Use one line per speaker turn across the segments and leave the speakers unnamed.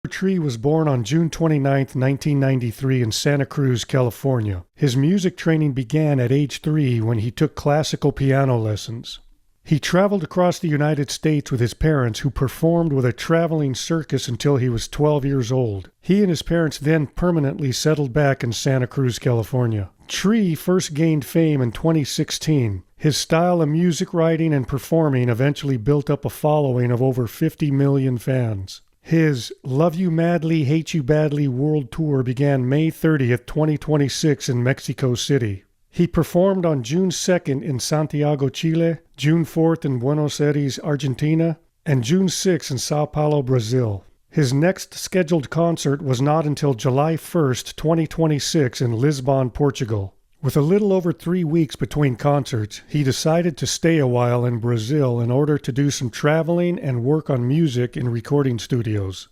Tree was born on June 29, 1993 in Santa Cruz, California. His music training began at age 3 when he took classical piano lessons. He traveled across the United States with his parents, who performed with a traveling circus until he was 12 years old. He and his parents then permanently settled back in Santa Cruz, California. Tree first gained fame in 2016. His style of music writing and performing eventually built up a following of over 50 million fans. His Love You Madly, Hate You Badly World Tour began May 30th, 2026 in Mexico City. He performed on June 2nd in Santiago, Chile, June 4th in Buenos Aires, Argentina, and June 6th in Sao Paulo, Brazil. His next scheduled concert was not until July 1st, 2026 in Lisbon, Portugal. With a little over 3 weeks between concerts, he decided to stay a while in Brazil in order to do some traveling and work on music in recording studios.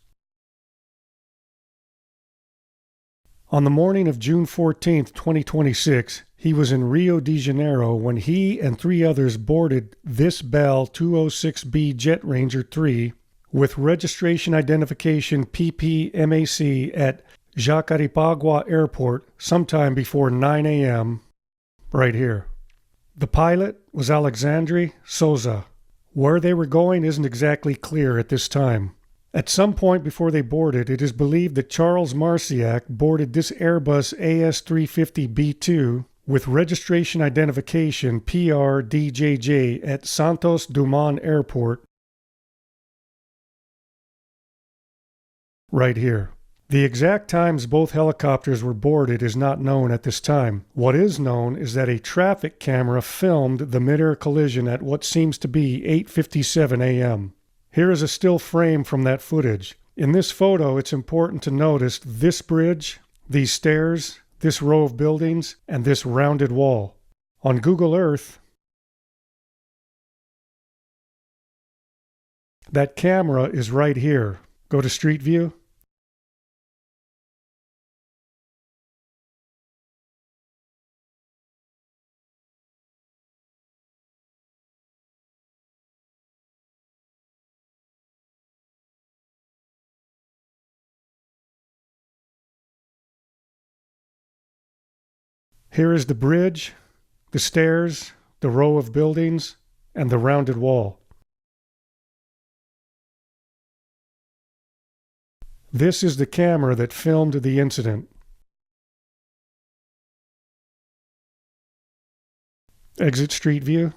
On the morning of June 14, 2026, he was in Rio de Janeiro when he and 3 others boarded this Bell 206B Jet Ranger 3 with registration identification PPMAC at Jacarepaguá Airport sometime before 9 a.m. right here. The pilot was Alexandre Souza. Where they were going isn't exactly clear at this time. At some point before they boarded, it is believed that Charles Marciak boarded this Airbus AS350B2 with registration identification PRDJJ at Santos Dumont Airport right here. The exact times both helicopters were boarded is not known at this time. What is known is that a traffic camera filmed the mid-air collision at what seems to be 8:57 a.m. Here is a still frame from that footage. In this photo, it's important to notice this bridge, these stairs, this row of buildings, and this rounded wall. On Google Earth, that camera is right here. Go to Street View. Here is the bridge, the stairs, the row of buildings, and the rounded wall. This is the camera that filmed the incident. Exit Street View.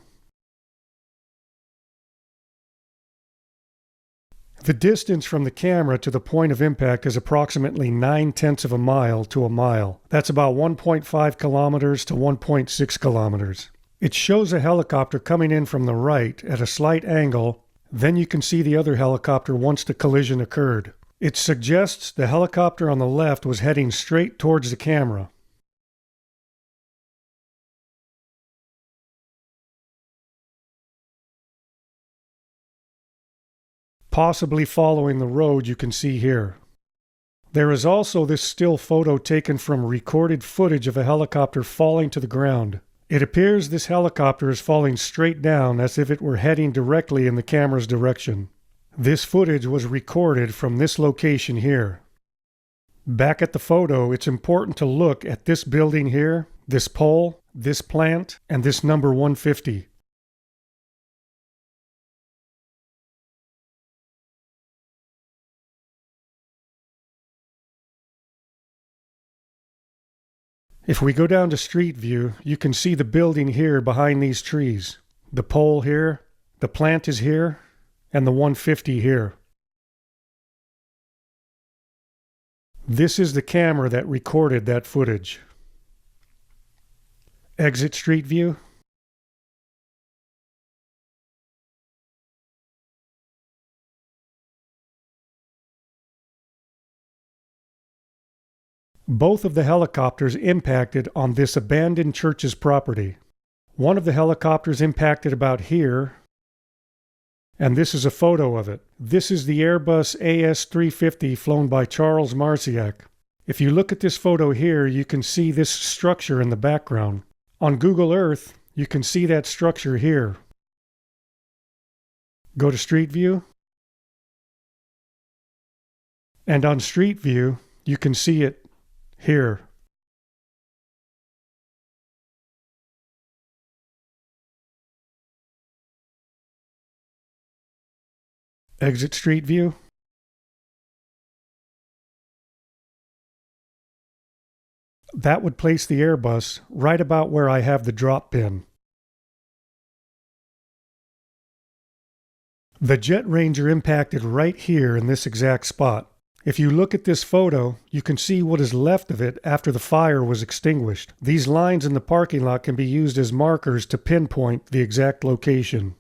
The distance from the camera to the point of impact is approximately 9/10 of a mile to a mile. That's about 1.5 kilometers to 1.6 kilometers. It shows a helicopter coming in from the right at a slight angle, then you can see the other helicopter once the collision occurred. It suggests the helicopter on the left was heading straight towards the camera. Possibly following the road you can see here. There is also this still photo taken from recorded footage of a helicopter falling to the ground. It appears this helicopter is falling straight down as if it were heading directly in the camera's direction. This footage was recorded from this location here. Back at the photo, it's important to look at this building here, this pole, this plant, and this number 150. If we go down to Street View, you can see the building here behind these trees. The pole here, the plant is here, and the 150 here. This is the camera that recorded that footage. Exit Street View. Both of the helicopters impacted on this abandoned church's property. One of the helicopters impacted about here, and this is a photo of it. This is the Airbus AS350 flown by Charles Marciak. If you look at this photo here, you can see this structure in the background. On Google Earth, you can see that structure here. Go to Street View. And on Street View, you can see it here. Exit Street View. That would place the Airbus right about where I have the drop pin. The Jet Ranger impacted right here in this exact spot. If you look at this photo, you can see what is left of it after the fire was extinguished. These lines in the parking lot can be used as markers to pinpoint the exact location.